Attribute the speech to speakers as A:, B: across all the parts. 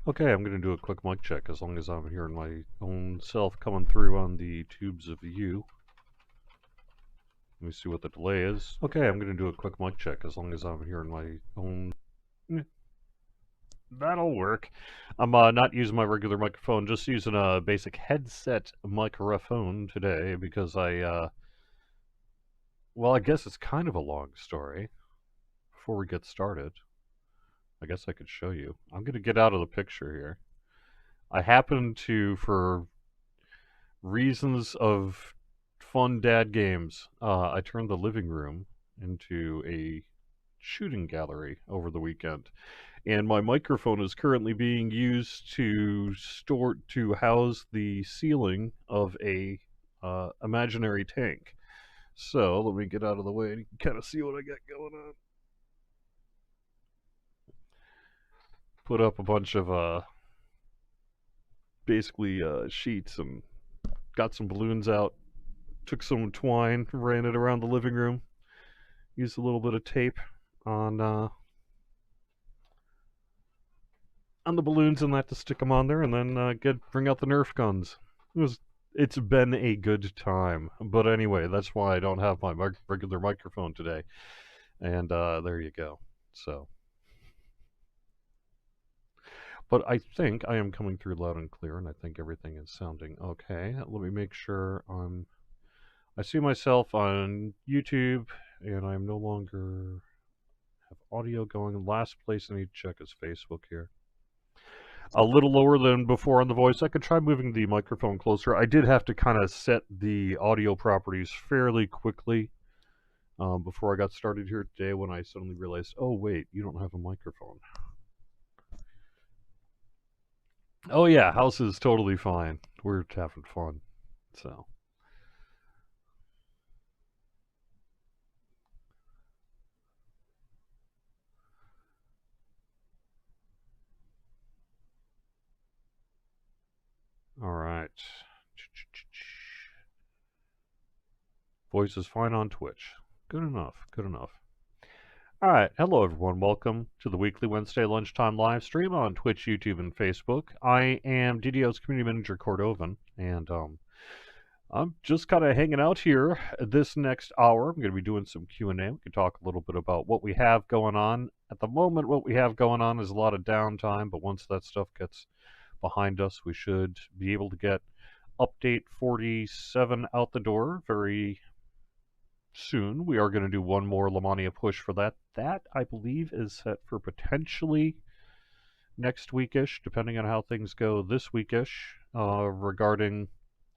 A: Okay, I'm going to do a quick mic check as long as I'm hearing my own self coming through on the tubes of you. Let me see what the delay is. Okay, I'm going to do a quick mic check as long as I'm hearing my own... That'll work. I'm not using my regular microphone, just using a basic headset microphone today because well, I guess it's kind of a long story. Before we get started, I guess I could show you. I'm going to get out of the picture here. I happen to, for reasons of fun dad games, I turned the living room into a shooting gallery over the weekend. And my microphone is currently being used to house the ceiling of a imaginary tank. So let me get out of the way and you can kind of see what I got going on. Put up a bunch of basically sheets and got some balloons out. Took some twine, ran it around the living room. Used a little bit of tape on the balloons and that to stick them on there, and then bring out the Nerf guns. It's been a good time, but anyway, that's why I don't have my regular microphone today, and there you go. So, but I think I am coming through loud and clear, and I think everything is sounding okay. Let me make sure I see myself on YouTube, and I'm no longer have audio going. Last place I need to check is Facebook here. A little lower than before on the voice. I could try moving the microphone closer. I did have to kind of set the audio properties fairly quickly before I got started here today when I suddenly realized, oh wait, you don't have a microphone. Oh yeah, house is totally fine. We're having fun. So. All right. Voice is fine on Twitch. Good enough. Good enough. All right. Hello, everyone. Welcome to the weekly Wednesday lunchtime live stream on Twitch, YouTube, and Facebook. I am DDO's Community Manager Cordovan, and I'm just kind of hanging out here this next hour. I'm going to be doing some Q&A. We can talk a little bit about what we have going on. At the moment, what we have going on is a lot of downtime, but once that stuff gets behind us, we should be able to get update 47 out the door very soon. We are going to do one more Lamania push for that. That, I believe, is set for potentially next weekish, depending on how things go this weekish, regarding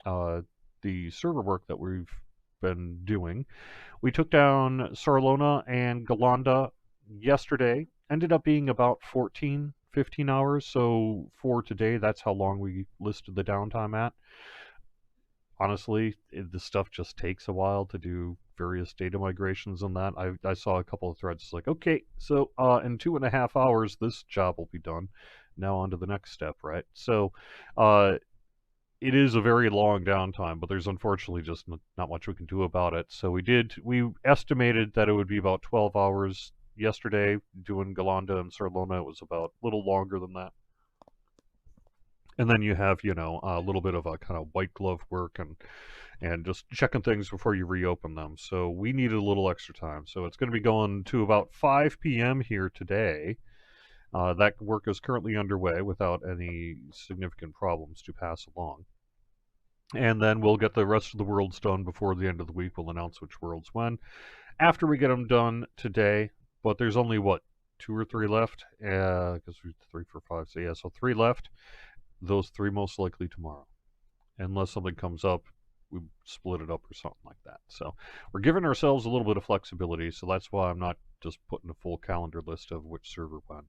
A: the server work that we've been doing. We took down Sarlona and Galanda yesterday. Ended up being about 15 hours. So for today, that's how long we listed the downtime at. Honestly, the stuff just takes a while to do various data migrations and that. I saw a couple of threads like, okay, so in 2.5 hours, this job will be done. Now on to the next step, right? So it is a very long downtime, but there's unfortunately just not much we can do about it. So we estimated that it would be about 12 hours yesterday doing Galanda and Sarlona. It was about a little longer than that. And then you have, a little bit of a kind of white glove work and just checking things before you reopen them. So we needed a little extra time. So it's going to be going to about 5 p.m. here today. That work is currently underway without any significant problems to pass along. And then we'll get the rest of the worlds done before the end of the week. We'll announce which worlds when. After we get them done today, but there's only, 2 or 3 left? Because we're 3, 4, 5, so yeah, so 3 left. Those 3 most likely tomorrow. Unless something comes up, we split it up or something like that. So we're giving ourselves a little bit of flexibility, so that's why I'm not just putting a full calendar list of which server when.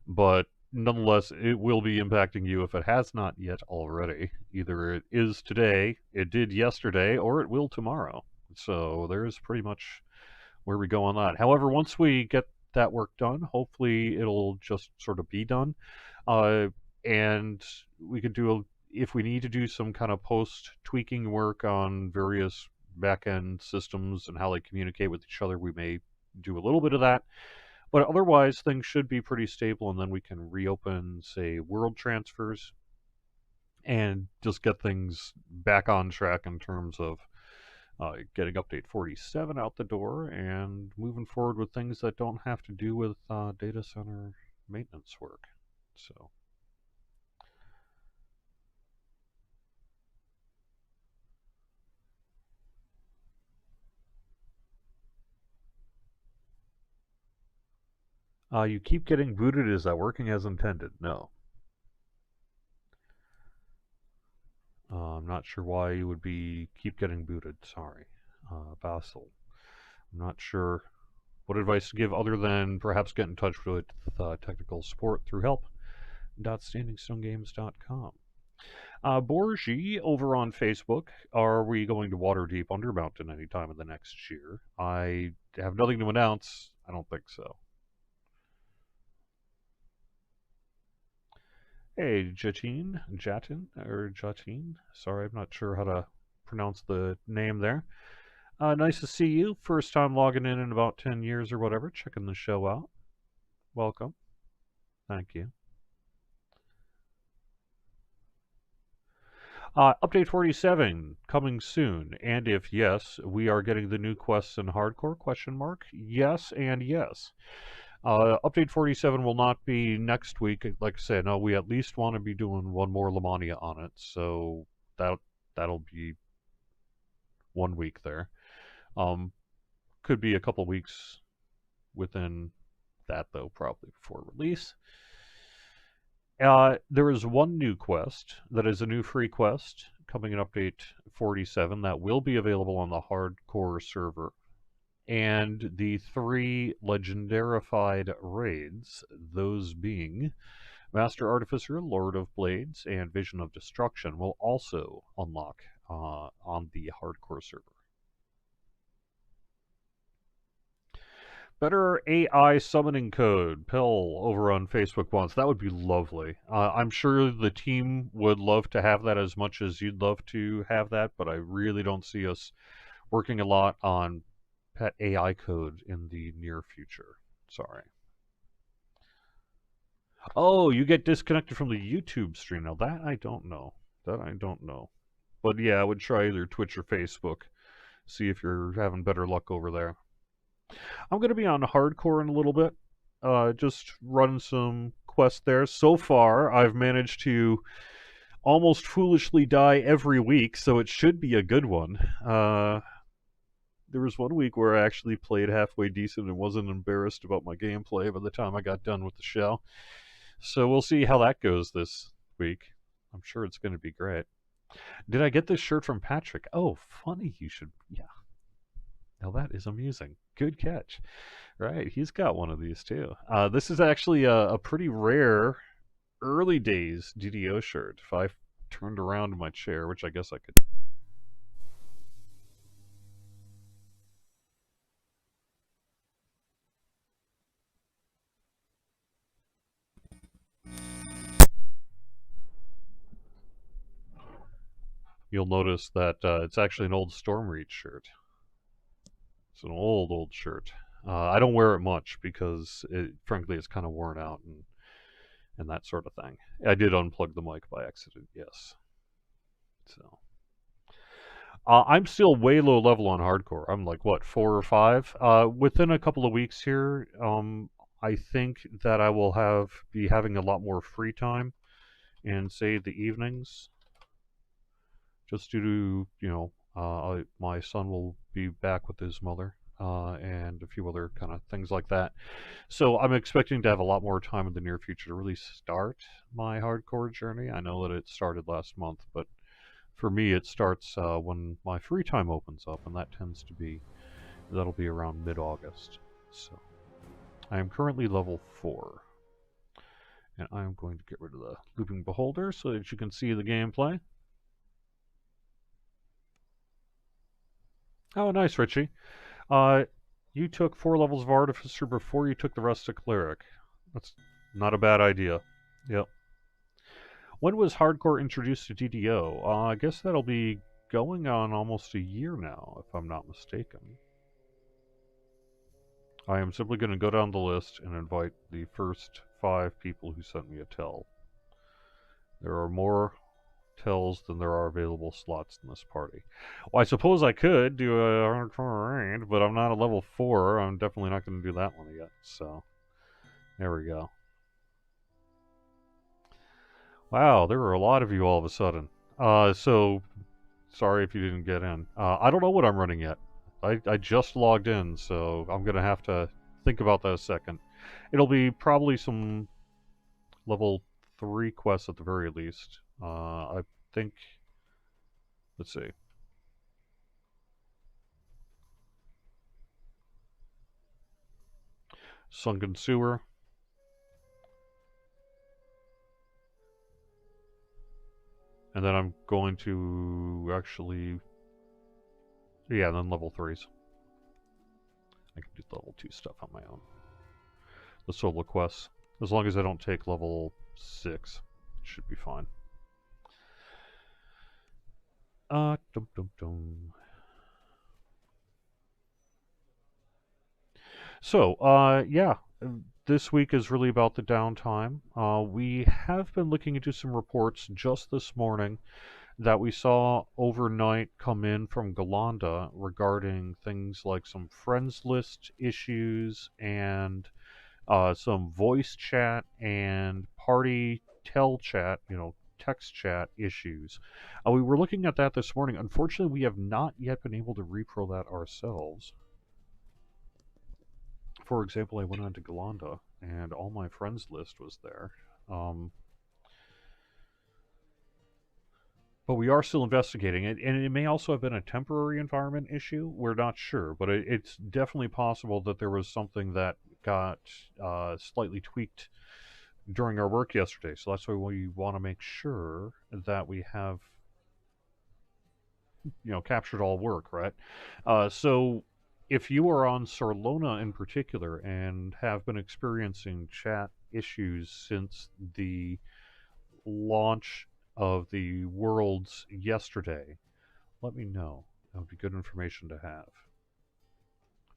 A: But nonetheless, it will be impacting you if it has not yet already. Either it is today, it did yesterday, or it will tomorrow. So there's pretty much where we go on that. However, once we get that work done, hopefully it'll just sort of be done. And we could do, if we need to do some kind of post-tweaking work on various back-end systems and how they communicate with each other, we may do a little bit of that. But otherwise, things should be pretty stable, and then we can reopen, say, world transfers and just get things back on track in terms of getting update 47 out the door and moving forward with things that don't have to do with data center maintenance work. So. You keep getting booted. Is that working as intended? No. I'm not sure why you would keep getting booted. Sorry. Basil. I'm not sure what advice to give other than perhaps get in touch with technical support through help.standingstonegames.com. Borgie over on Facebook. Are we going to Waterdeep Undermountain anytime in the next year? I have nothing to announce. I don't think so. Hey, Jatin. Sorry, I'm not sure how to pronounce the name there. Nice to see you. First time logging in about 10 years or whatever, checking the show out. Welcome. Thank you. Update 47 coming soon, and if yes, we are getting the new quests in hardcore? Question mark. Yes and yes. Update 47 will not be next week. Like I said, no, we at least want to be doing one more Lamania on it, so that'll be 1 week there. Could be a couple weeks within that, though, probably before release. There is one new quest that is a new free quest coming in update 47 that will be available on the hardcore server. And the 3 legendarified raids, those being Master Artificer, Lord of Blades, and Vision of Destruction, will also unlock on the hardcore server. Better AI summoning code, Pill, over on Facebook once. That would be lovely. I'm sure the team would love to have that as much as you'd love to have that, but I really don't see us working a lot on pet AI code in the near future. Sorry. Oh, you get disconnected from the YouTube stream. Now that I don't know. But yeah, I would try either Twitch or Facebook. See if you're having better luck over there. I'm going to be on hardcore in a little bit. Just run some quests there. So far, I've managed to almost foolishly die every week, so it should be a good one. There was 1 week where I actually played halfway decent and wasn't embarrassed about my gameplay by the time I got done with the show. So we'll see how that goes this week. I'm sure it's going to be great. Did I get this shirt from Patrick? Oh, funny you should... Yeah. Now that is amusing. Good catch. Right, he's got one of these too. This is actually a pretty rare early days DDO shirt. If I turned around in my chair, which I guess I could... You'll notice that it's actually an old Stormreach shirt. It's an old shirt. I don't wear it much because, frankly, it's kind of worn out and that sort of thing. I did unplug the mic by accident, yes. So, I'm still way low level on hardcore. I'm like, what, 4 or 5? Within a couple of weeks here, I think that I will be having a lot more free time in, say, the evenings. Just due to, my son will be back with his mother, and a few other kind of things like that. So I'm expecting to have a lot more time in the near future to really start my hardcore journey. I know that it started last month, but for me it starts when my free time opens up, and that'll be around mid-August. So I am currently level 4. And I'm going to get rid of the looping beholder so that you can see the gameplay. Oh, nice, Richie. You took 4 levels of Artificer before you took the rest of Cleric. That's not a bad idea. Yep. When was Hardcore introduced to DDO? I guess that'll be going on almost a year now, if I'm not mistaken. I am simply going to go down the list and invite the first 5 people who sent me a tell. There are more tells than there are available slots in this party. Well, I suppose I could do a hardcore raid, but I'm not a level 4. I'm definitely not going to do that one yet. So, there we go. Wow, there were a lot of you all of a sudden. So, sorry if you didn't get in. I don't know what I'm running yet. I just logged in, so I'm going to have to think about that a second. It'll be probably some level 3 quests at the very least. I think... Let's see. Sunken Sewer. And then I'm going to actually... Yeah, and then level 3s. I can do level 2 stuff on my own. The solo quests. As long as I don't take level 6, it should be fine. Dum dum dum. So, yeah, this week is really about the downtime. We have been looking into some reports just this morning that we saw overnight come in from Galanda regarding things like some friends list issues and some voice chat and party tell chat, text chat issues. We were looking at that this morning. Unfortunately, we have not yet been able to repro that ourselves. For example, I went on to Galanda and all my friends list was there. But we are still investigating it, and it may also have been a temporary environment issue. We're not sure, but it's definitely possible that there was something that got slightly tweaked during our work yesterday. So that's why we want to make sure that we have, captured all work, right? So if you are on Sarlona in particular and have been experiencing chat issues since the launch of the worlds yesterday, let me know. That would be good information to have.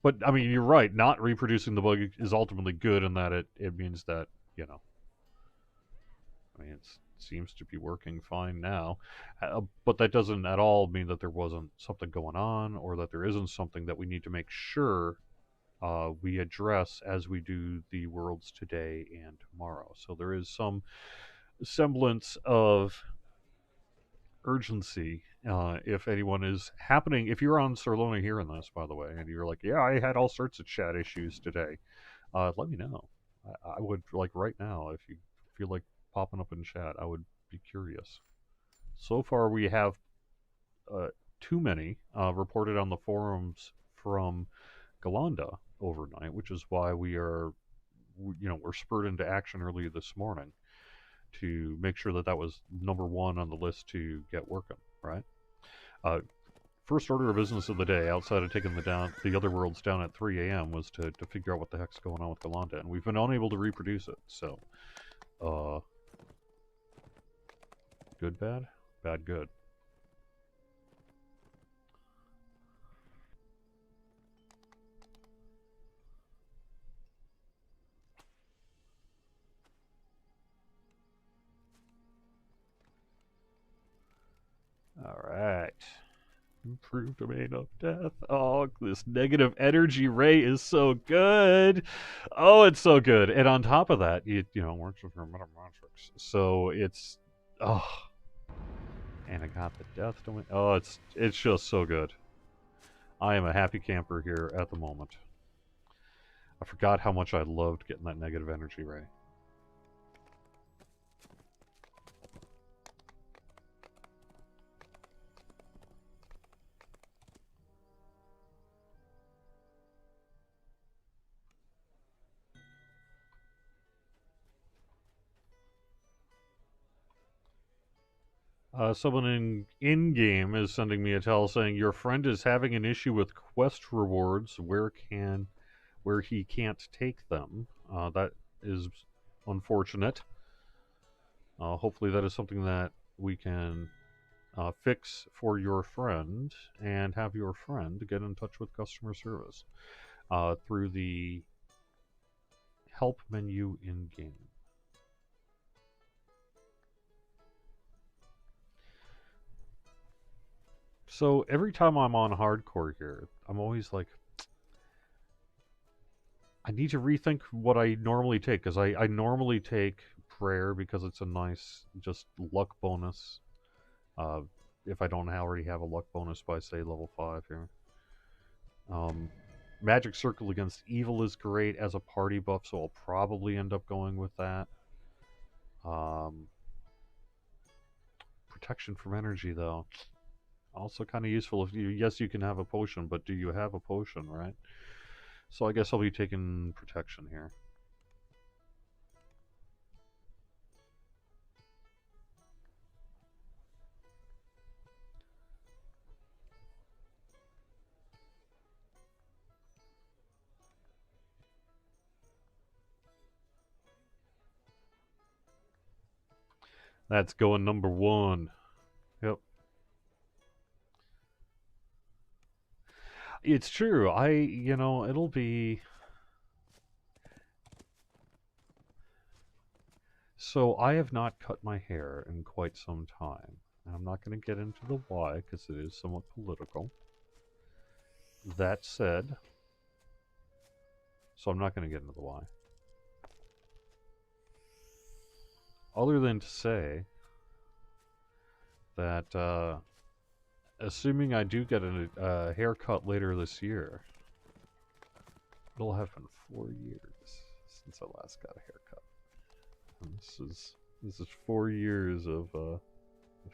A: But, I mean, you're right. Not reproducing the bug is ultimately good in that it means that, I mean, it seems to be working fine now. But that doesn't at all mean that there wasn't something going on or that there isn't something that we need to make sure we address as we do the worlds today and tomorrow. So there is some semblance of urgency if anyone is happening. If you're on Sarlona hearing this, by the way, and you're like, yeah, I had all sorts of chat issues today, let me know. I would, like, right now, if you feel like popping up in chat, I would be curious. So far, we have too many reported on the forums from Galanda overnight, which is why we're spurred into action early this morning to make sure that was number 1 on the list to get working, right? First order of business of the day, outside of taking the other worlds down at 3 a.m., was to figure out what the heck's going on with Galanda, and we've been unable to reproduce it, so, good, bad? Bad, good. Alright. Improved domain of death. Oh, this negative energy ray is so good. Oh, it's so good. And on top of that, it works with your metametrics. So it's and I got the death domain. Oh, it's just so good. I am a happy camper here at the moment. I forgot how much I loved getting that negative energy ray. Someone in-game is sending me a tell saying your friend is having an issue with quest rewards where he can't take them. That is unfortunate. Hopefully that is something that we can fix for your friend and have your friend get in touch with customer service. through the help menu in-game. So every time I'm on hardcore here, I'm always like, I need to rethink what I normally take, because I normally take prayer because it's a nice just luck bonus. If I don't already have a luck bonus by, say, level 5 here. Magic Circle against Evil is great as a party buff, so I'll probably end up going with that. Protection from Energy, though. Also kind of useful if you... Yes, you can have a potion, but do you have a potion, right? So I guess I'll be taking Protection here. That's going number 1. Yep. It's true. It'll be... So I have not cut my hair in quite some time. And I'm not going to get into the why, because it is somewhat political. That said... So I'm not going to get into the why. Other than to say that, assuming I do get a haircut later this year, it'll have been 4 years since I last got a haircut. And this is 4 years of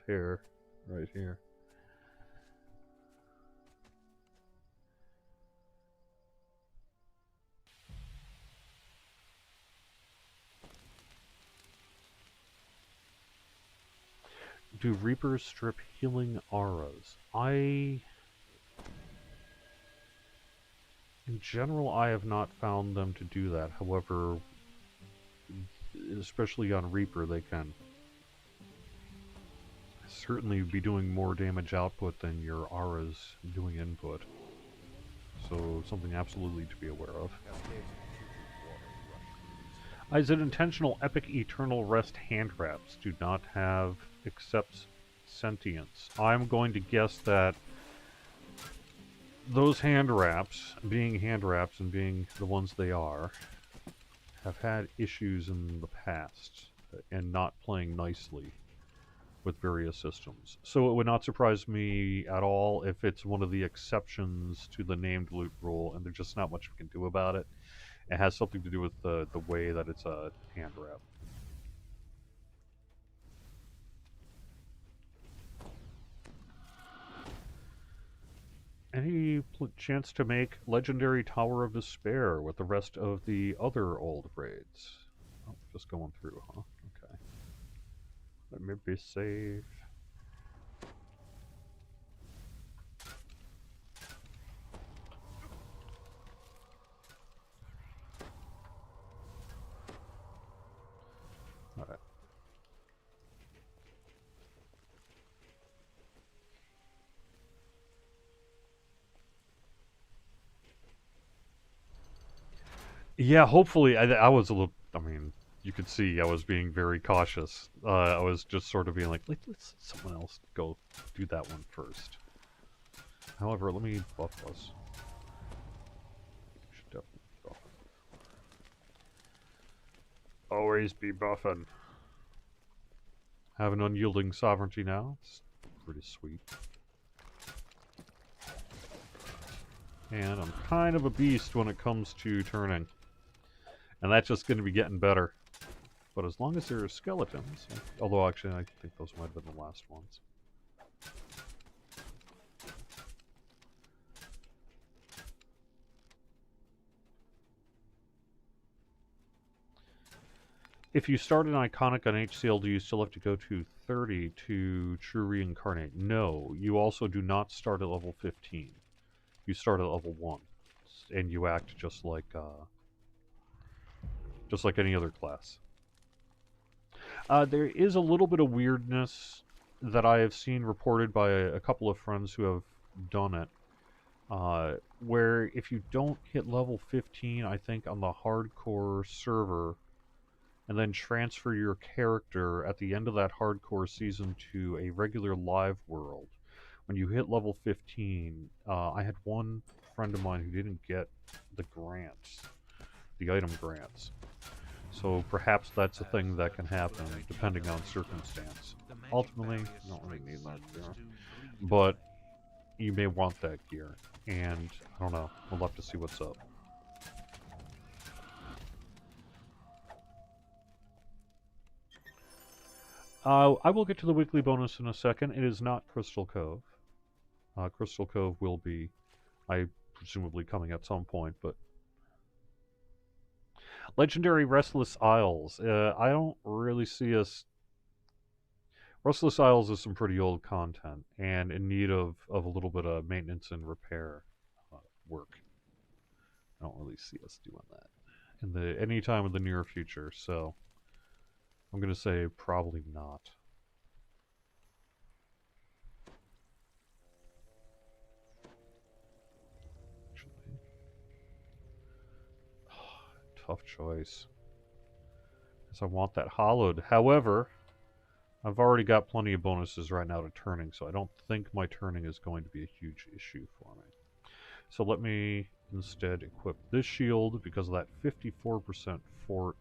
A: hair right here. Do Reapers strip healing auras? In general, I have not found them to do that. However, especially on Reaper, they can certainly be doing more damage output than your auras doing input. So, something absolutely to be aware of. Is it intentional Epic Eternal Rest hand wraps do not have accepts sentience? I'm going to guess that those hand wraps, being hand wraps and being the ones they are, have had issues in the past and not playing nicely with various systems. So it would not surprise me at all if it's one of the exceptions to the named loot rule and there's just not much we can do about it. It has something to do with the way that it's a hand wrap. Any chance to make Legendary Tower of Despair with the rest of the other old raids? Oh, just going through, huh? Okay. Let me be safe. Alright. Yeah, hopefully. I was a little... I mean, you could see I was being very cautious. I was just sort of being like, let's someone else go do that one first. However, let me buff us. Should definitely buff. Always be buffing. Have an unyielding sovereignty now. It's pretty sweet. And I'm kind of a beast when it comes to turning. And that's just going to be getting better. But as long as there are skeletons... Although, actually, I think those might have been the last ones. If you start an Iconic on HCL, do you still have to go to 30 to True Reincarnate? No, you also do not start at level 15. You start at level 1. And you act just like any other class. There is a little bit of weirdness that I have seen reported by a couple of friends who have done it. where if you don't hit level 15, I think on the hardcore server, and then transfer your character at the end of that hardcore season to a regular live world, when you hit level 15, I had one friend of mine who didn't get the grants, the item grants. So perhaps that's a thing that can happen depending on circumstance. Ultimately, you don't really need that gear, but you may want that gear, and I don't know, we'll have to see what's up. I will get to the weekly bonus in a second. It is not Crystal Cove. Crystal Cove will be, presumably coming at some point, but Legendary Restless Isles. I don't really see us... Restless Isles is some pretty old content, and in need of a little bit of maintenance and repair work. I don't really see us doing that in any time in the near future, so I'm going to say probably not. Actually, tough choice. Because I want that hollowed. However, I've already got plenty of bonuses right now to turning, so I don't think my turning is going to be a huge issue for me. So let me instead equip this shield, because that 54% fort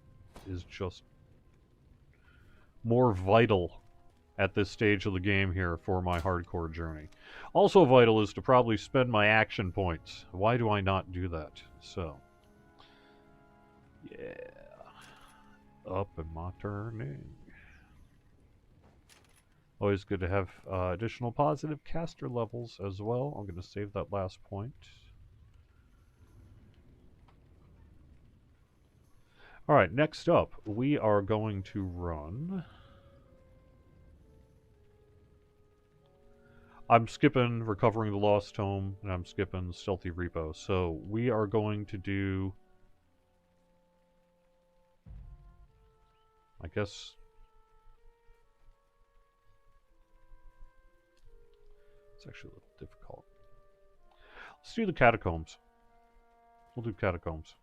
A: is just more vital at this stage of the game here for my hardcore journey. Also vital is to probably spend my action points. Why do I not do that? So, yeah. Up and my turning. Always good to have additional positive caster levels as well. I'm going to save that last point. Alright, next up, we are going to run... I'm skipping Recovering the Lost Tome, and I'm skipping Stealthy Repo. So we are going to do... I guess... It's actually a little difficult. Let's do the Catacombs. We'll do Catacombs.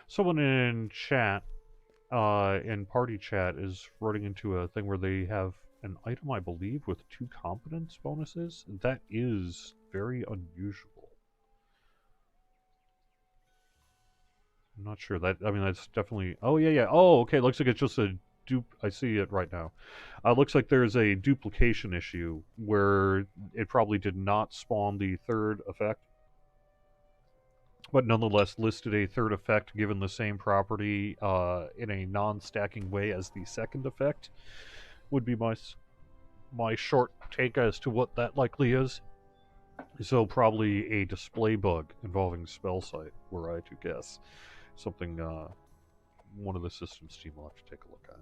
A: Someone in chat, in party chat, is running into a thing where they have an item, I believe, with 2 competence bonuses. That is very unusual. I'm not sure. I mean, that's definitely... Oh, yeah. Oh, okay, looks like it's just a I see it right now. Looks like there's a duplication issue where it probably did not spawn the 3rd effect, but nonetheless listed a 3rd effect given the same property in a non-stacking way as the 2nd effect, would be my short take as to what that likely is. So probably a display bug involving spell site, were I to guess. Something one of the systems team will have to take a look at.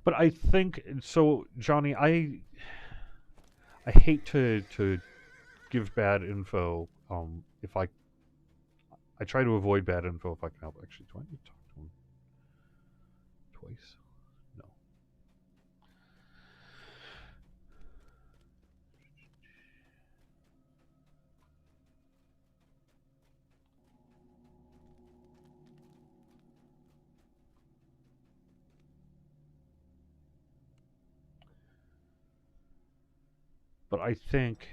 A: But I think so, Johnny. I hate to give bad info. If I try to avoid bad info if I can help. Actually, do I need to talk to him twice? No. But I think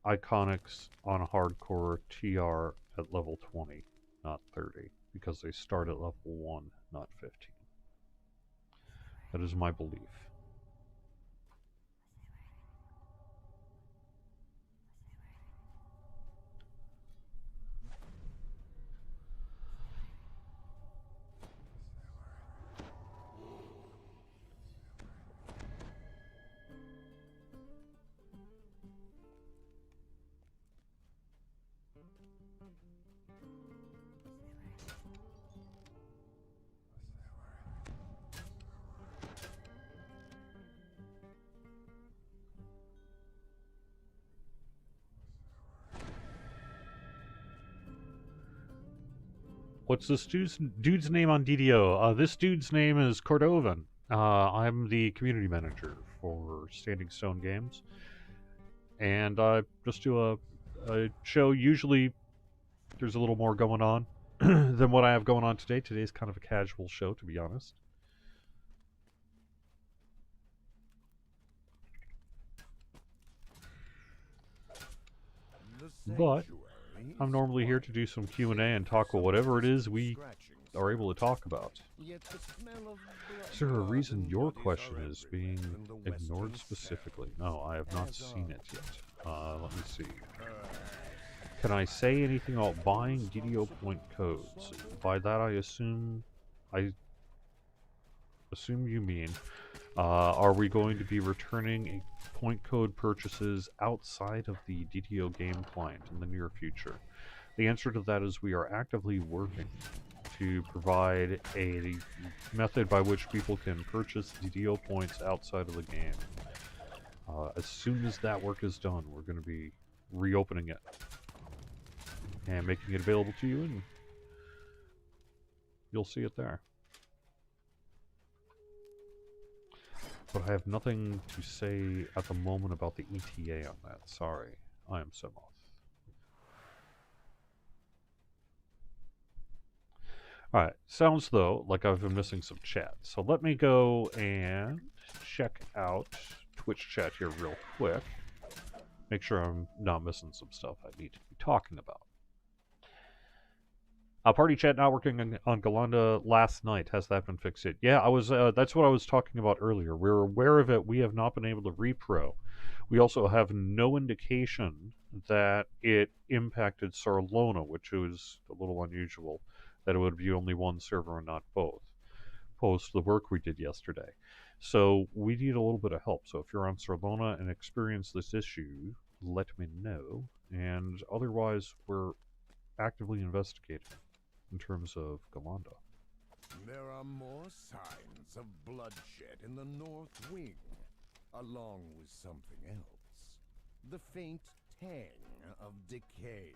A: Iconics on hardcore TR at level 20, not 30, because they start at level 1, not 15. That is my belief. What's this dude's name on DDO? This dude's name is Cordovan. I'm the community manager for Standing Stone Games, and I just do a show. Usually, there's a little more going on than what I have going on today. Today's kind of a casual show, to be honest. But I'm normally here to do some Q&A and talk about whatever it is we are able to talk about. Is there a reason your question is being ignored specifically? No, I have not seen it yet. Let me see. Can I say anything about buying DDO point codes? By that I assume you mean, are we going to be returning point code purchases outside of the DDO game client in the near future? The answer to that is we are actively working to provide a method by which people can purchase DDO points outside of the game. As soon as that work is done, we're going to be reopening it and making it available to you, and you'll see it there. But I have nothing to say at the moment about the ETA on that. Sorry, I am Semoth. Alright, sounds though like I've been missing some chat. So let me go and check out Twitch chat here real quick. Make sure I'm not missing some stuff I need to be talking about. Party chat not working on Galanda last night. Has that been fixed yet? Yeah, I was. That's what I was talking about earlier. We're aware of it. We have not been able to repro. We also have no indication that it impacted Sarlona, which was a little unusual, that it would be only one server and not both, post the work we did yesterday. So we need a little bit of help. So if you're on Sarlona and experience this issue, let me know. And otherwise, we're actively investigating in terms of Galanda.
B: There are more signs of bloodshed in the North Wing, along with something else. The faint tang of decay.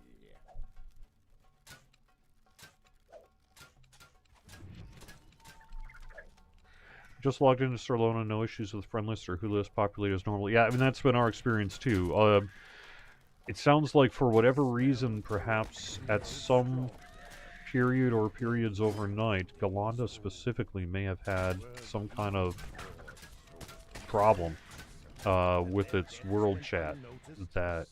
A: Just logged into Sarlona, no issues with friend list or who list populated as normal. Yeah, I mean, that's been our experience too. It sounds like for whatever reason, perhaps at some period or periods overnight, Galanda specifically may have had some kind of problem with its world chat that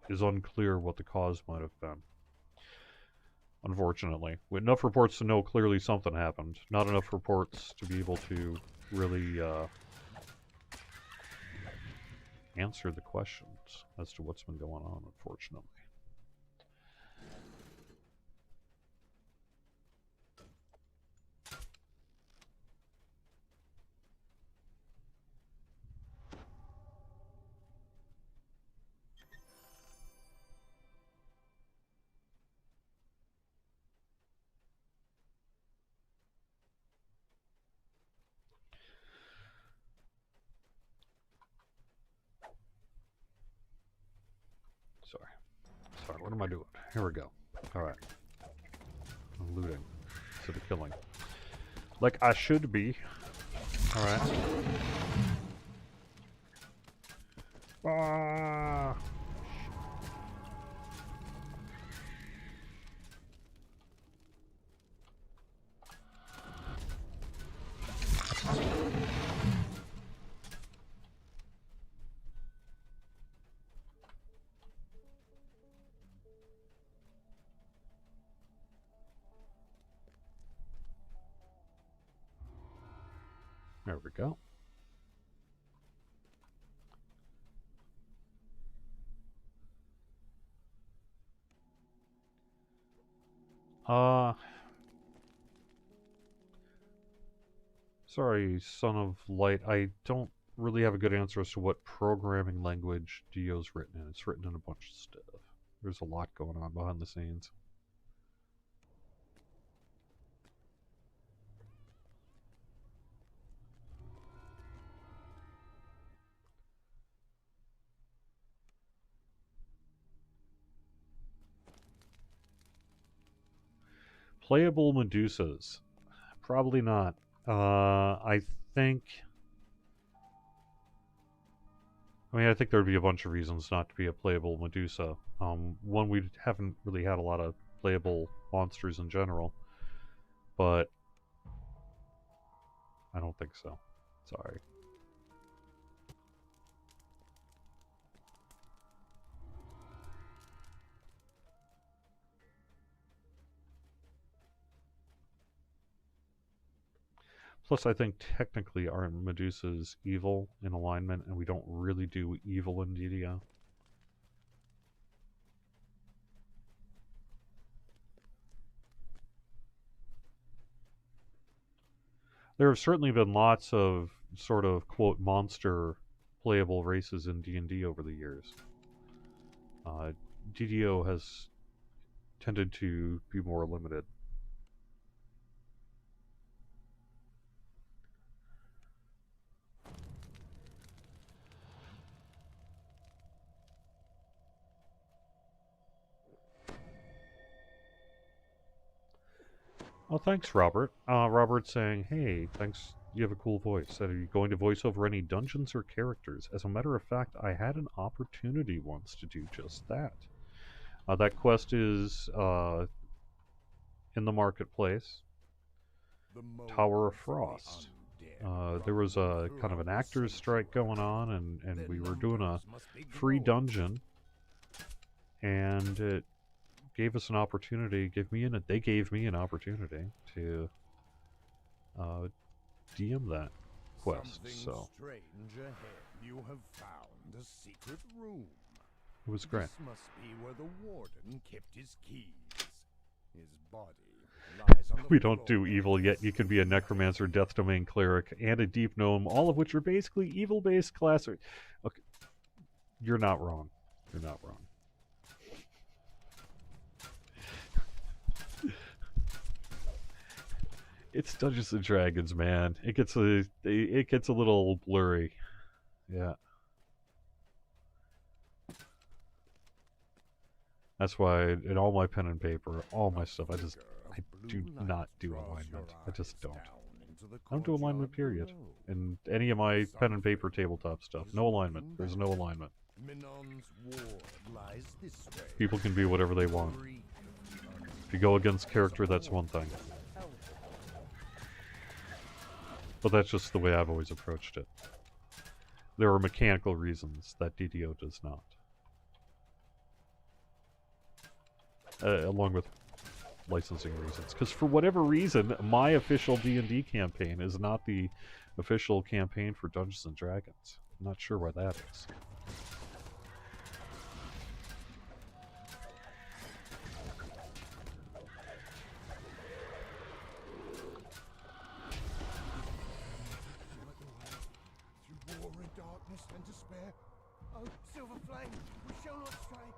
A: is unclear what the cause might have been. Unfortunately, with enough reports to know clearly something happened, not enough reports to be able to really answer the questions as to what's been going on, unfortunately. Sorry, what am I doing? Here we go. Alright. I'm looting instead of killing. Like I should be. Alright. Ah! There we go. Sorry, Son of Light. I don't really have a good answer as to what programming language DDO's written in. It's written in a bunch of stuff. There's a lot going on behind the scenes. Playable Medusas. Probably not. I think... I think there'd be a bunch of reasons not to be a playable Medusa. One, we haven't really had a lot of playable monsters in general. But I don't think so. Sorry. Plus, I think technically our Medusa's evil in alignment, and we don't really do evil in DDO. There have certainly been lots of sort of, quote, monster playable races in D&D over the years. DDO has tended to be more limited. Oh, thanks, Robert. Robert's saying, hey, thanks, you have a cool voice. Are you going to voice over any dungeons or characters? As a matter of fact, I had an opportunity once to do just that. That quest is in the marketplace. Tower of Frost. There was a kind of an actors strike going on, and we were doing a free dungeon, and it gave us an opportunity. They gave me an opportunity to DM that quest. So
B: you have found a secret room.
A: It was great.
B: This must be where the warden kept his keys. His body lies on the
A: We don't do
B: floor.
A: evil yet. You could be a necromancer, death domain cleric, and a deep gnome, all of which are basically evil-based classes. Okay, you're not wrong. You're not wrong. It's Dungeons and Dragons, man. It gets a little blurry. Yeah. That's why in all my pen and paper, all my stuff, I do not do alignment. I just don't. I don't do alignment, period. And any of my pen and paper tabletop stuff, no alignment. There's no alignment. People can be whatever they want. If you go against character, that's one thing. But that's just the way I've always approached it. There are mechanical reasons that DDO does not. Along with licensing reasons. Because for whatever reason, my official D&D campaign is not the official campaign for Dungeons & Dragons. I'm not sure why that is.
B: Through war and darkness and despair. Oh, silver flame, we shall not stray.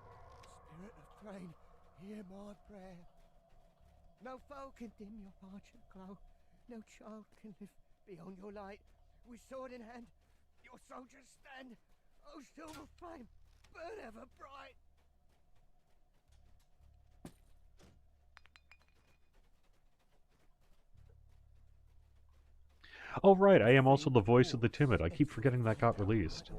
B: Spirit of flame, hear my prayer. No foe can dim your parchment glow. No child can live beyond your light. With sword in hand, your soldiers stand. Oh, silver flame, burn ever bright.
A: Oh right, I am also the voice of the timid. I keep forgetting that got released.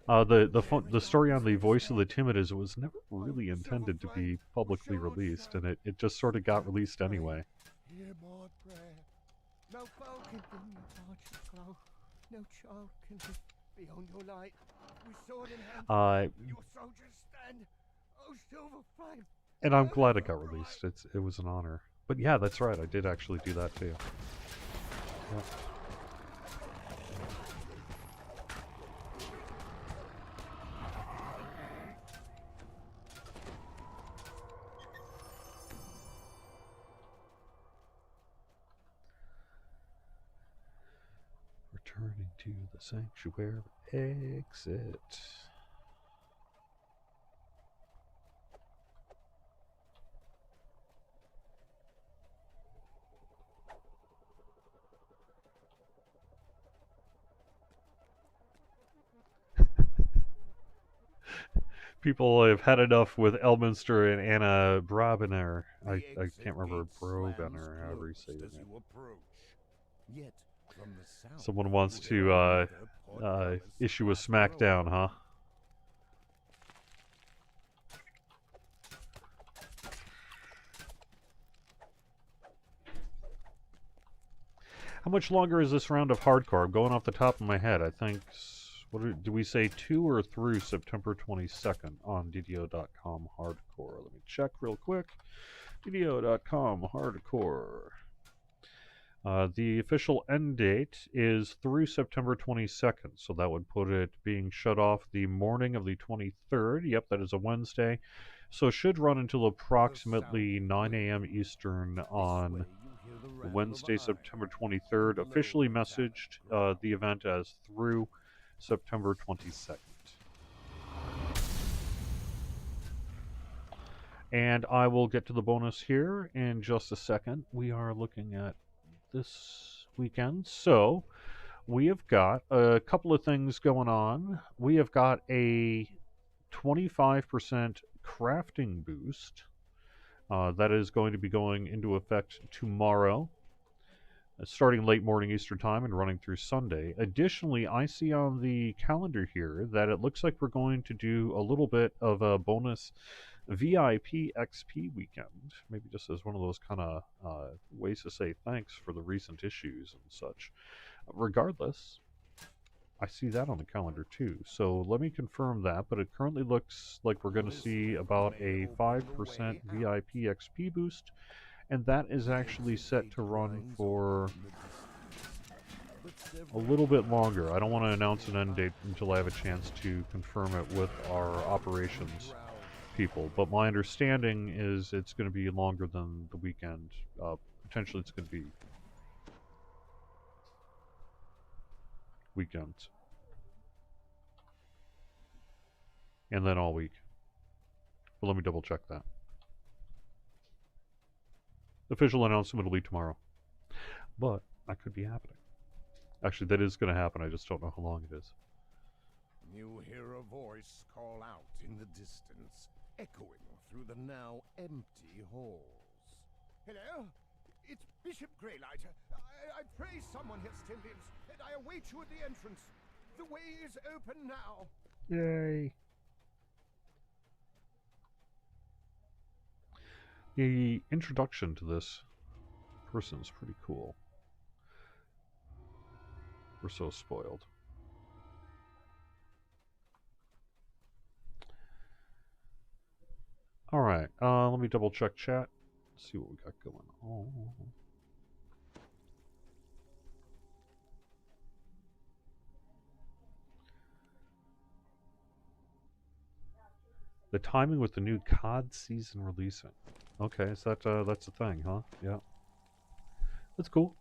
A: The story on the voice of the timid is it was never really intended to be publicly released, and it just sort of got released anyway.
B: Hear my prayer. No foe can dim your parchment glow. No child can live beyond your light. With sword in hand, your soldiers stand. Oh, silver flame.
A: And I'm glad it got released. It was an honor. But yeah, that's right. I did actually do that too. Yeah. Returning to the sanctuary exit. People have had enough with Elminster and Anna Brabener.
B: The
A: I
B: exit
A: can't remember
B: gate slams
A: Brobener, however you say your
B: closed as
A: name.
B: you approach. Yet, from the south,
A: Someone wants
B: you hear
A: to
B: another portcullis
A: issue a
B: fast
A: smackdown,
B: growing.
A: huh? How much longer is this round of hardcore? I'm going off the top of my head. I think, do we say 2 or through September 22nd on DDO.com hardcore? Let me check real quick. DDO.com hardcore. The official end date is through September 22nd, so that would put it being shut off the morning of the 23rd. Yep, that is a Wednesday. So it should run until approximately 9 a.m. Eastern on Wednesday, September 23rd. Officially messaged the event as through September 22nd. And I will get to the bonus here in just a second. We are looking at this weekend. So we have got a couple of things going on. We have got a 25% crafting boost that is going to be going into effect tomorrow, starting late morning Eastern Time and running through Sunday. Additionally, I see on the calendar here that it looks like we're going to do a little bit of a bonus VIP XP weekend. Maybe just as one of those kind of ways to say thanks for the recent issues and such. Regardless, I see that on the calendar too. So let me confirm that, but it currently looks like we're going to see about a 5% VIP XP boost, and that is actually set to run for a little bit longer. I don't want to announce an end date until I have a chance to confirm it with our operations people, but my understanding is it's going to be longer than the weekend. Potentially it's going to be weekends. And then all week. But let me double check that. Official announcement will be tomorrow. But that could be happening. Actually, that is going to happen. I just don't know how long it is.
B: You hear a voice call out in the distance, echoing through the now empty halls. Hello? It's Bishop Greylight. I pray someone here still lives, and I await you at the entrance. The way is open now.
A: Yay. The introduction to this person is pretty cool. We're so spoiled. Alright, let me double check chat. See what we got going on. The timing with the new COD season releasing. Okay, so that's a thing, huh? Yeah. That's cool.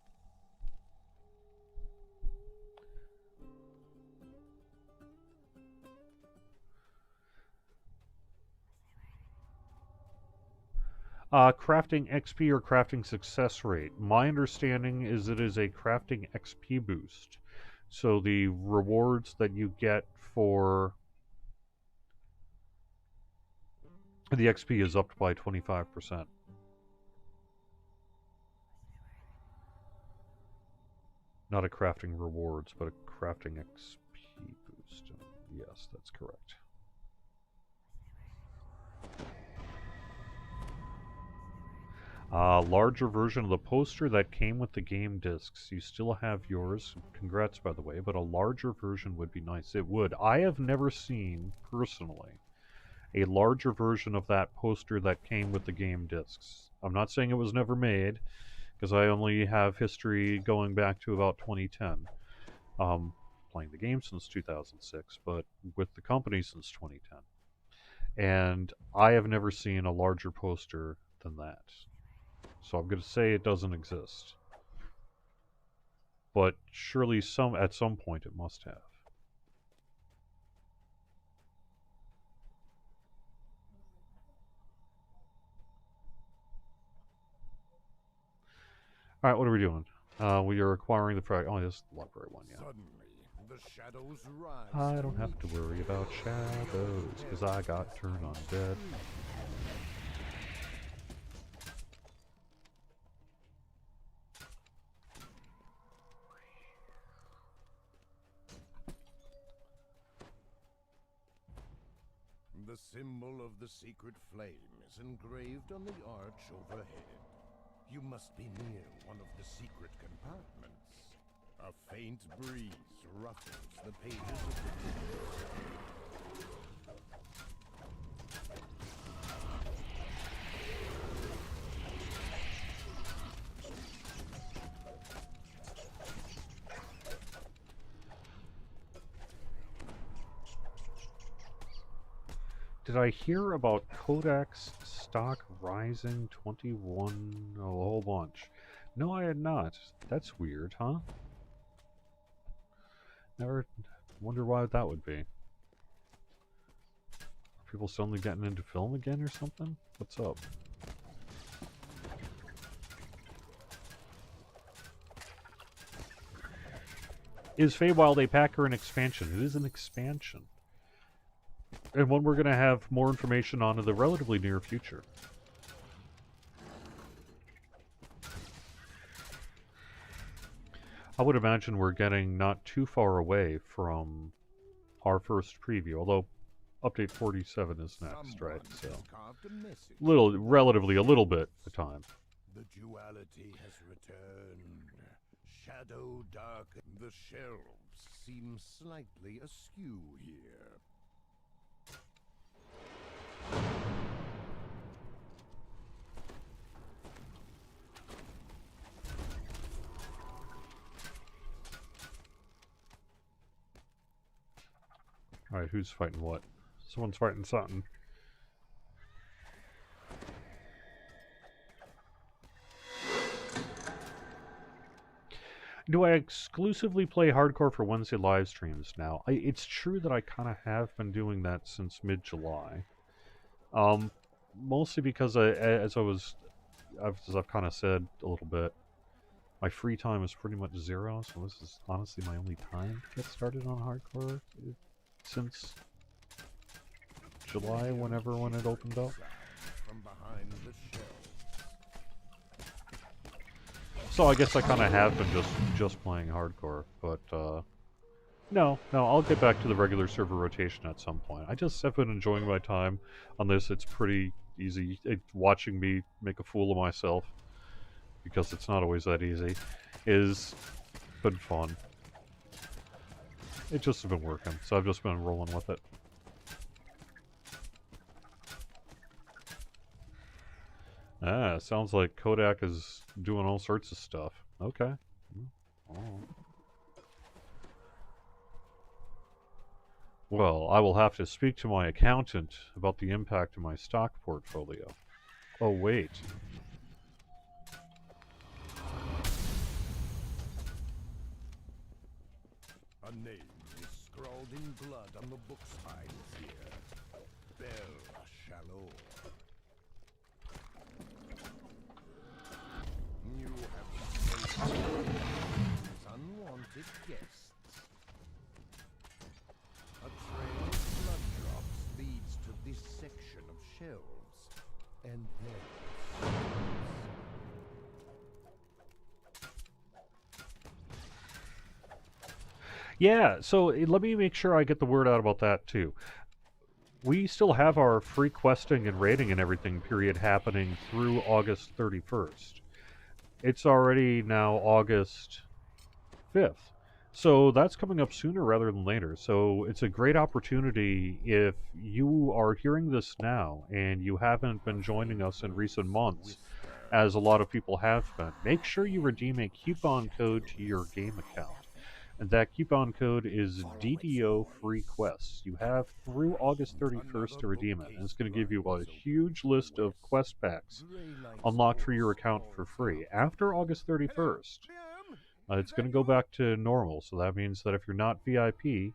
A: Crafting XP or crafting success rate. My understanding is it is a crafting XP boost. So the rewards that you get for the XP is upped by 25%. Not a crafting rewards, but a crafting XP boost. Yes, that's correct. Larger version of the poster that came with the game discs. You still have yours. Congrats, by the way, but a larger version would be nice. It would. I have never seen, personally, a larger version of that poster that came with the game discs. I'm not saying it was never made, because I only have history going back to about 2010. Playing the game since 2006, but with the company since 2010. And I have never seen a larger poster than that. So I'm going to say it doesn't exist. But surely at some point it must have. Alright, what are we doing? We are acquiring the oh, this is the library one, yeah.
B: Suddenly, The shadows rise.
A: I don't have to worry about shadows, because I got turned undead.
B: The symbol of the secret flame is engraved on the arch overhead. You must be near one of the secret compartments. A faint breeze ruffles the pages of the book.
A: Did I hear about Kodak's stock rising 21? Oh, a whole bunch. No, I had not. That's weird, huh? Never wonder why that would be. Are people suddenly getting into film again or something? What's up? Is Feywild a pack or an expansion? It is an expansion. And one we're going to have more information on in the relatively near future. I would imagine we're getting not too far away from our first preview, although update 47 is next, right? So, relatively a little bit of time.
B: The duality has returned. Shadow dark. The shelves seem slightly askew here.
A: Alright, who's fighting what? Someone's fighting something. Do I exclusively play hardcore for Wednesday live streams now? It's true that I kind of have been doing that since mid-July. Mostly because as I've kind of said a little bit, my free time is pretty much zero, so this is honestly my only time to get started on hardcore since July, when it opened up.
B: From behind the shelves.
A: So I guess I kind of have been just playing hardcore, but no, I'll get back to the regular server rotation at some point. I just have been enjoying my time on this. It's pretty easy. Watching me make a fool of myself, because it's not always that easy, is been fun. It just has been working, so I've just been rolling with it. Ah, sounds like Kodak is doing all sorts of stuff. Okay. Oh. Well, I will have to speak to my accountant about the impact of my stock portfolio. Oh, wait.
B: A name is scrawled in blood on the book spines here. Belle Chalot. You have placed unwanted guests. A trail of blood drops leads to this section of shelves, and then
A: Yeah, so let me make sure I get the word out about that too. We still have our free questing and raiding and everything period happening through August 31st. It's already now August 5th. So that's coming up sooner rather than later. So it's a great opportunity if you are hearing this now and you haven't been joining us in recent months, as a lot of people have been. Make sure you redeem a coupon code to your game account. And that coupon code is DDO Free Quests. You have through August 31st to redeem it. And it's going to give you a huge list of quest packs unlocked for your account for free. After August 31st, it's going to go back to normal. So that means that if you're not VIP,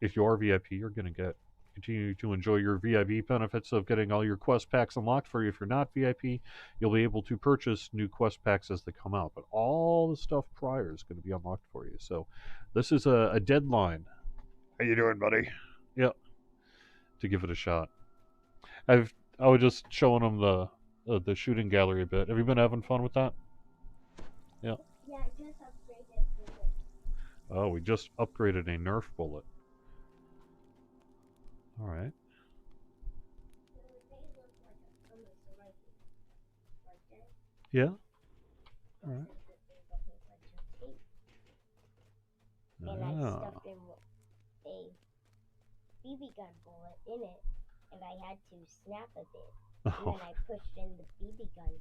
A: if you are VIP, you're going to get continue to enjoy your VIP benefits of getting all your quest packs unlocked for you. If you're not VIP, you'll be able to purchase new quest packs as they come out. But all the stuff prior is going to be unlocked for you. So this is a deadline. How you doing, buddy? Yep. To give it a shot. I was just showing them the shooting gallery a bit. Have you been having fun with that? Yeah.
C: Yeah, I just upgraded bullet.
A: Oh, we just upgraded a Nerf bullet. All right.
C: So they look like almost like there.
A: Yeah. All right.
C: And I
A: Ah.
C: stuffed in a BB gun bullet in it, and I had to snap a bit. And
A: Oh.
C: then I pushed in the BB gun.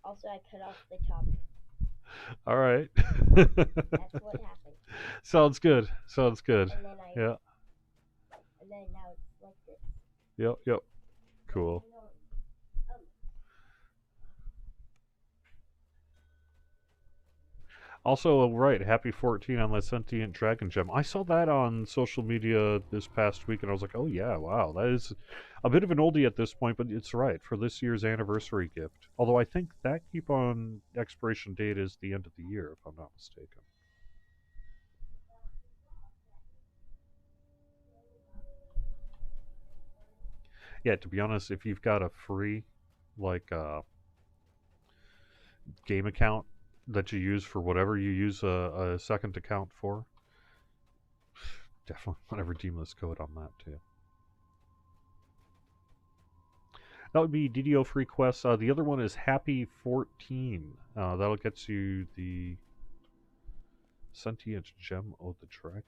C: Also, I cut off the top.
A: All right.
C: That's what happened.
A: Sounds good. Sounds good.
C: And then
A: Yeah.
C: And then now it's like this.
A: Yep. Yep. Cool. Also, right, happy 14 on the Sentient Dragon Gem. I saw that on social media this past week, and I was like, oh yeah, wow, that is a bit of an oldie at this point, but it's right, for this year's anniversary gift. Although I think that coupon expiration date is the end of the year, if I'm not mistaken. Yeah, to be honest, if you've got a free, like, game account that you use for whatever you use a second account for, definitely want to redeem this code on that too. That would be DDO free quests. The other one is Happy 14. That'll get you the Sentient Gem of the Dragon.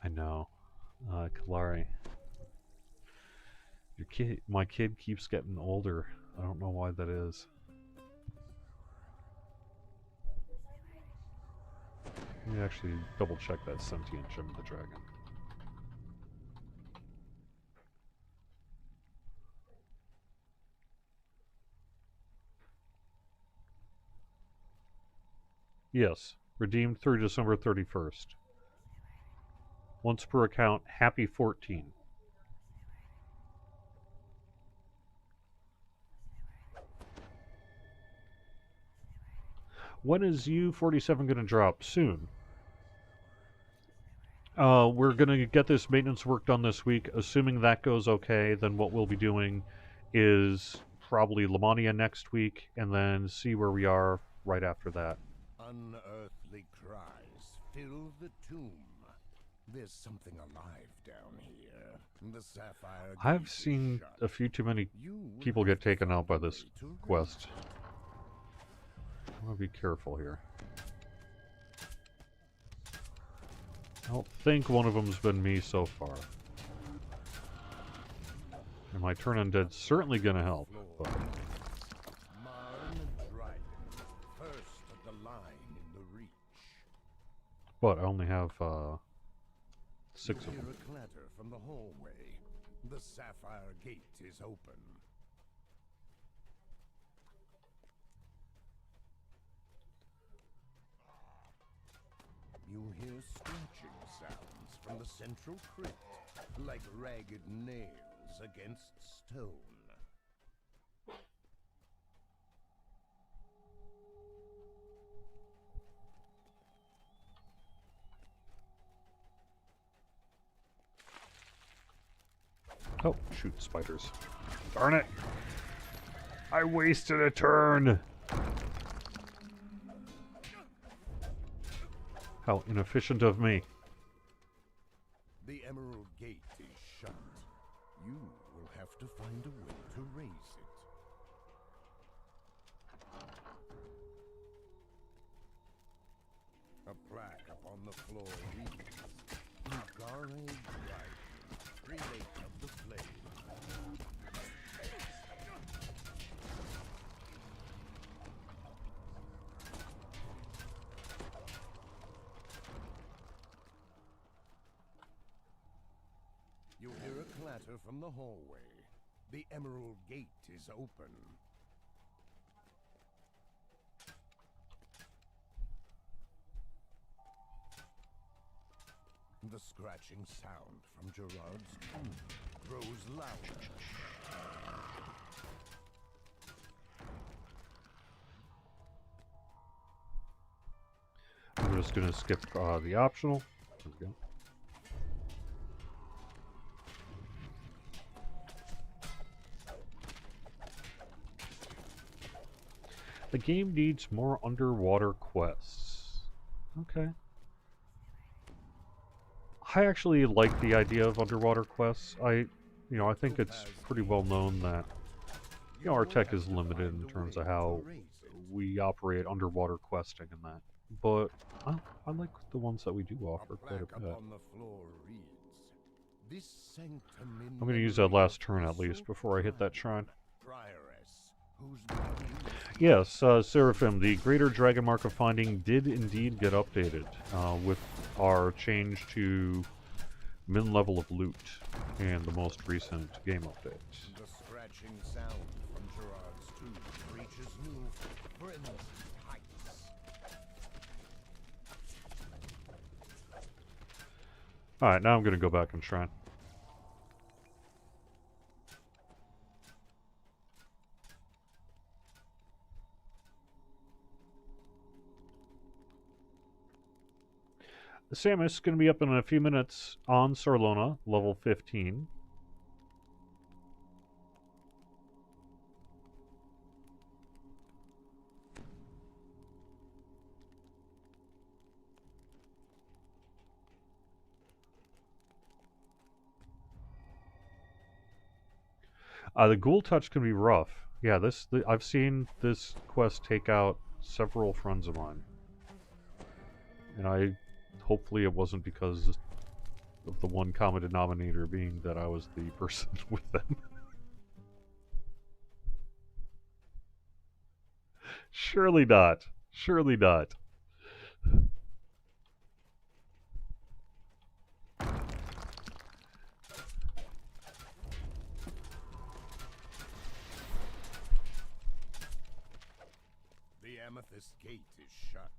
A: I know. Kalari. My kid keeps getting older. I don't know why that is. Let me actually double check that Sentient Gem of the Dragon. Yes, redeemed through December 31st. Once per account, Happy 14. When is U47 going to drop? Soon. We're going to get this maintenance work done this week. Assuming that goes okay, then what we'll be doing is probably Lamania next week, and then see where we are right after that.
B: Unearthly cries fill the tomb. There's something alive down here. The sapphire
A: I've
B: gate is
A: seen
B: shut.
A: a few too many
B: You will
A: people
B: have
A: get
B: to
A: taken
B: find
A: out by
B: a
A: this
B: way to
A: quest.
B: raise
A: I want to be careful here. I don't think one of them's been me so far. And my turn undead's certainly going to help. But
B: Marn Dragon, first of the line in the reach.
A: I only have 6
B: You
A: of
B: hear
A: them.
B: a clatter from the hallway. The sapphire gate is open. You hear scratching sounds from the central crypt, like ragged nails against stone.
A: Oh, shoot, spiders. Darn it! I wasted a turn! How inefficient of me.
B: The Emerald Gate is shut. You will have to find a way to raise it. A plaque upon the floor reads, Ugare Dragon, Prelate of the Flame. clatter from the hallway. The Emerald Gate is open. The scratching sound from Gerard's tomb grows louder.
A: I'm just going to skip the optional. There we go. The game needs more underwater quests. Okay. I actually like the idea of underwater quests. I think it's pretty well known that our tech is limited in terms of how we operate underwater questing and that. But I like the ones that we do offer quite a bit. I'm going to use that last turn at least before I hit that shrine. Yes, Seraphim, the Greater Dragon Mark of Finding did indeed get updated with our change to min level of loot in the most recent game update.
B: The scratching sound from Gerard's tomb reaches new frenzied heights.
A: Alright, now I'm going to go back and shrine. Samus is going to be up in a few minutes on Sarlona, level 15. The Ghoul Touch can be rough. Yeah, I've seen this quest take out several friends of mine. And hopefully it wasn't because of the one common denominator being that I was the person with them. Surely not. Surely not.
B: The Amethyst Gate is shut.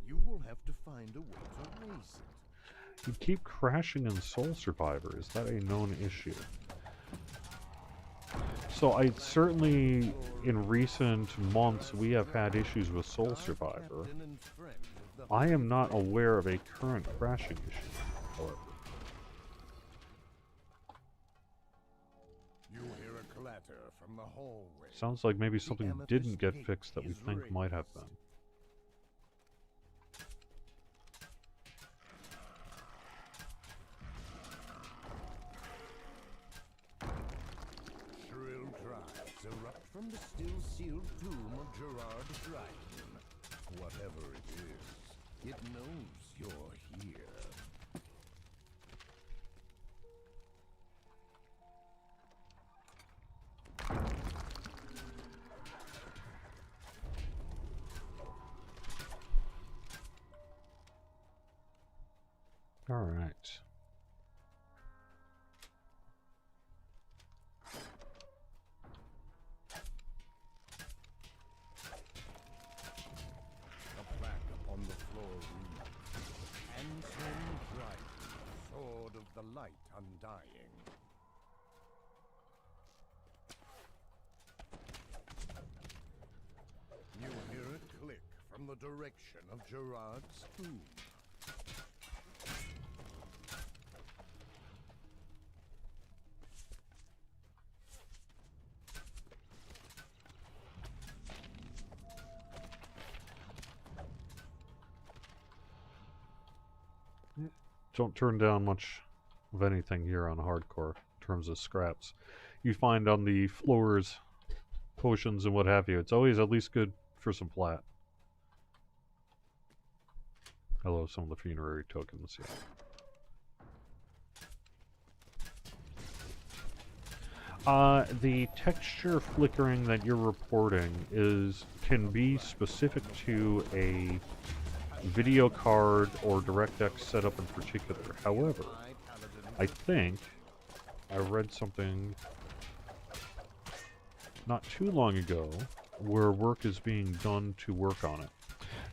B: You will have to find a way to raise it.
A: You keep crashing in Soul Survivor. Is that a known issue? So I certainly, in recent months, we have had issues with Soul Survivor. I am not aware of a current crashing issue, however.
B: You hear a clatter from the hallway.
A: Sounds like maybe something didn't get fixed that we think might have been.
B: From the still sealed tomb of Gerard Dragon. Whatever it is, it knows you're here.
A: All right.
B: The light undying. You hear a click from the direction of Gerard's tomb.
A: Don't turn down much of anything here on hardcore in terms of scraps. You find on the floors potions and what have you. It's always at least good for some plat. Hello, some of the funerary tokens, yeah. The texture flickering that you're reporting can be specific to a video card or DirectX setup in particular. However, I think I read something not too long ago where work is being done to work on it.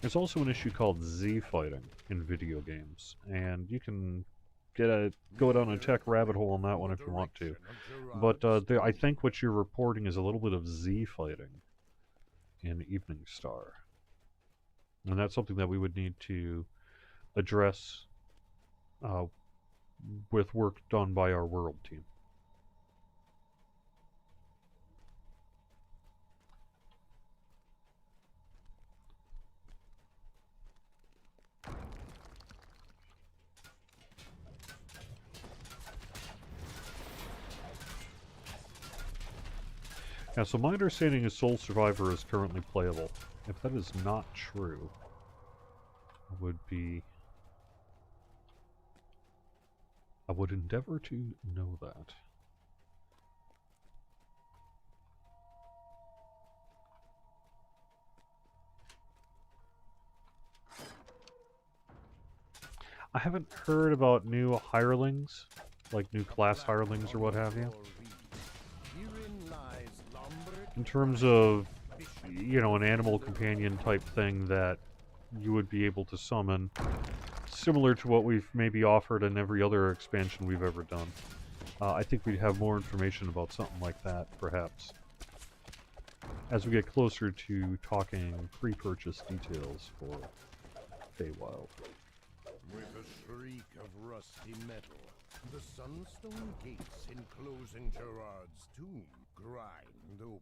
A: There's also an issue called Z-fighting in video games, and you can go down a tech rabbit hole on that one if you want to. But I think what you're reporting is a little bit of Z-fighting in Evening Star. And that's something that we would need to address with work done by our world team. Yeah, so my understanding is Soul Survivor is currently playable. If that is not true, I would endeavor to know that. I haven't heard about new hirelings, like new class hirelings or what have you. In terms of, you know, an animal companion type thing that you would be able to summon, similar to what we've maybe offered in every other expansion we've ever done. I think we'd have more information about something like that, perhaps, as we get closer to talking pre-purchase details for Feywild.
B: With a shriek of rusty metal, the sunstone gates enclosing Gerard's tomb grind open.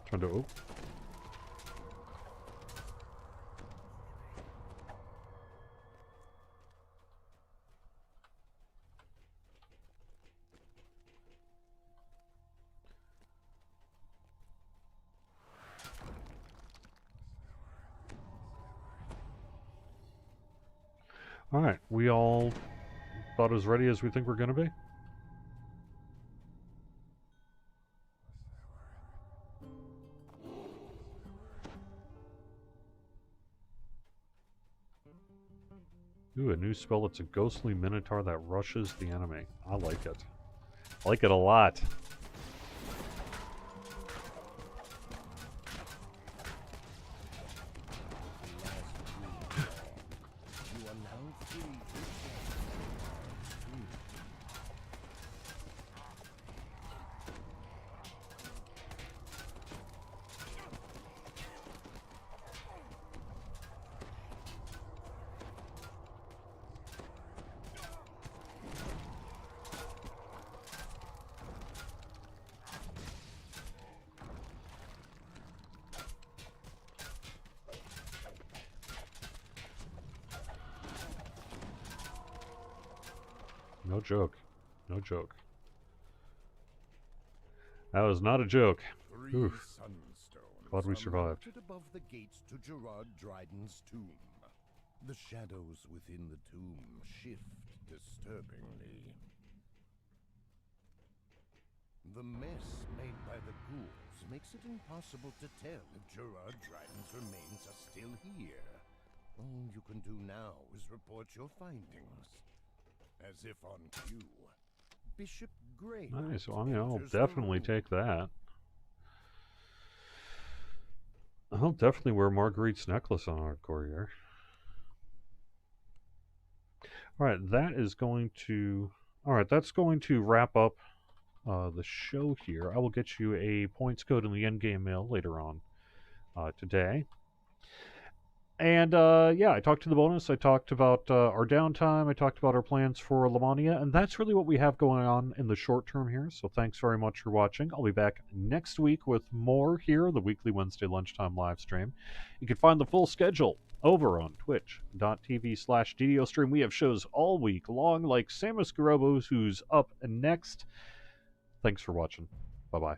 A: Trying to open. Alright, we all about as ready as we think we're going to be? Ooh, a new spell. It's a ghostly minotaur that rushes the enemy. I like it. I like it a lot. No joke. No joke. That was not a joke. Oof. Glad we survived.
B: Above the gates to Gerard Dryden's tomb. The shadows within the tomb shift disturbingly. The mess made by the ghouls makes it impossible to tell if Gerard Dryden's remains are still here. All you can do now is report your findings. As if on cue, Bishop Gray.
A: Nice. Well, I mean, I'll definitely take that. I'll definitely wear Marguerite's necklace on our courier. Alright, that is going to... Alright, that's going to wrap up the show here. I will get you a points code in the endgame mail later on today. And, yeah, I talked to the bonus, I talked about our downtime, I talked about our plans for Lamania, and that's really what we have going on in the short term here, so thanks very much for watching. I'll be back next week with more here, the weekly Wednesday lunchtime live stream. You can find the full schedule over on twitch.tv/DDO stream. We have shows all week long, like Samus Garobos, who's up next. Thanks for watching. Bye-bye.